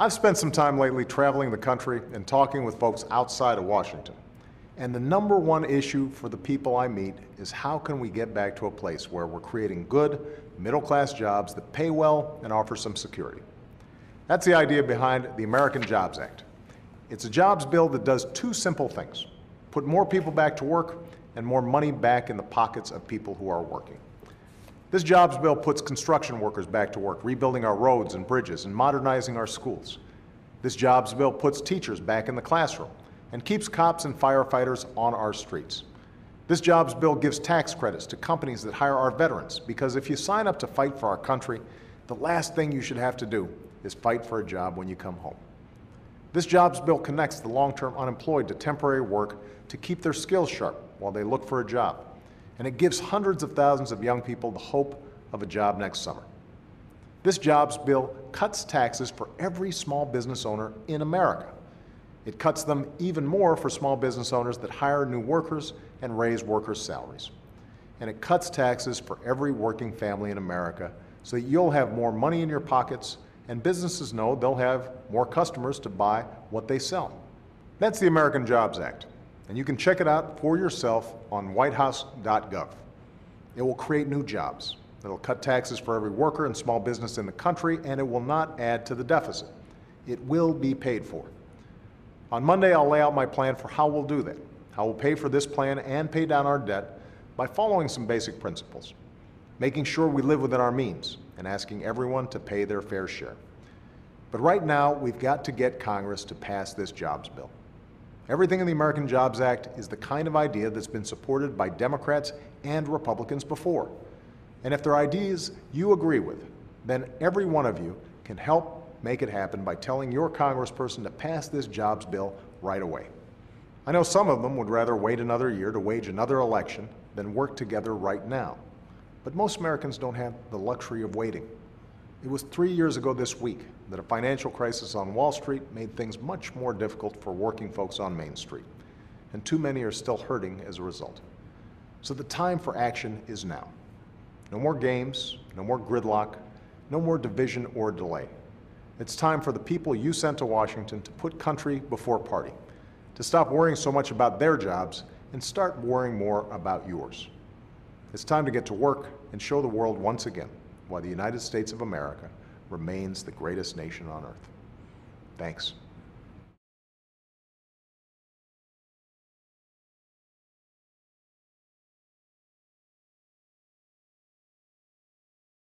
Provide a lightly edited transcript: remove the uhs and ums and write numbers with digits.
I've spent some time lately traveling the country and talking with folks outside of Washington. And the number one issue for the people I meet is how can we get back to a place where we're creating good, middle-class jobs that pay well and offer some security. That's the idea behind the American Jobs Act. It's a jobs bill that does two simple things: put more people back to work and more money back in the pockets of people who are working. This jobs bill puts construction workers back to work, rebuilding our roads and bridges and modernizing our schools. This jobs bill puts teachers back in the classroom and keeps cops and firefighters on our streets. This jobs bill gives tax credits to companies that hire our veterans, because if you sign up to fight for our country, the last thing you should have to do is fight for a job when you come home. This jobs bill connects the long-term unemployed to temporary work to keep their skills sharp while they look for a job. And it gives hundreds of thousands of young people the hope of a job next summer. This jobs bill cuts taxes for every small business owner in America. It cuts them even more for small business owners that hire new workers and raise workers' salaries. And it cuts taxes for every working family in America so that you'll have more money in your pockets and businesses know they'll have more customers to buy what they sell. That's the American Jobs Act, and you can check it out for yourself on whitehouse.gov. It will create new jobs. It'll cut taxes for every worker and small business in the country, and it will not add to the deficit. It will be paid for. On Monday, I'll lay out my plan for how we'll do that, how we'll pay for this plan and pay down our debt by following some basic principles, making sure we live within our means and asking everyone to pay their fair share. But right now, we've got to get Congress to pass this jobs bill. Everything in the American Jobs Act is the kind of idea that's been supported by Democrats and Republicans before. And if they're ideas you agree with, then every one of you can help make it happen by telling your congressperson to pass this jobs bill right away. I know some of them would rather wait another year to wage another election than work together right now. But most Americans don't have the luxury of waiting. It was 3 years ago this week that a financial crisis on Wall Street made things much more difficult for working folks on Main Street, and too many are still hurting as a result. So the time for action is now. No more games, no more gridlock, no more division or delay. It's time for the people you sent to Washington to put country before party, to stop worrying so much about their jobs and start worrying more about yours. It's time to get to work and show the world once again why the United States of America remains the greatest nation on earth. Thanks.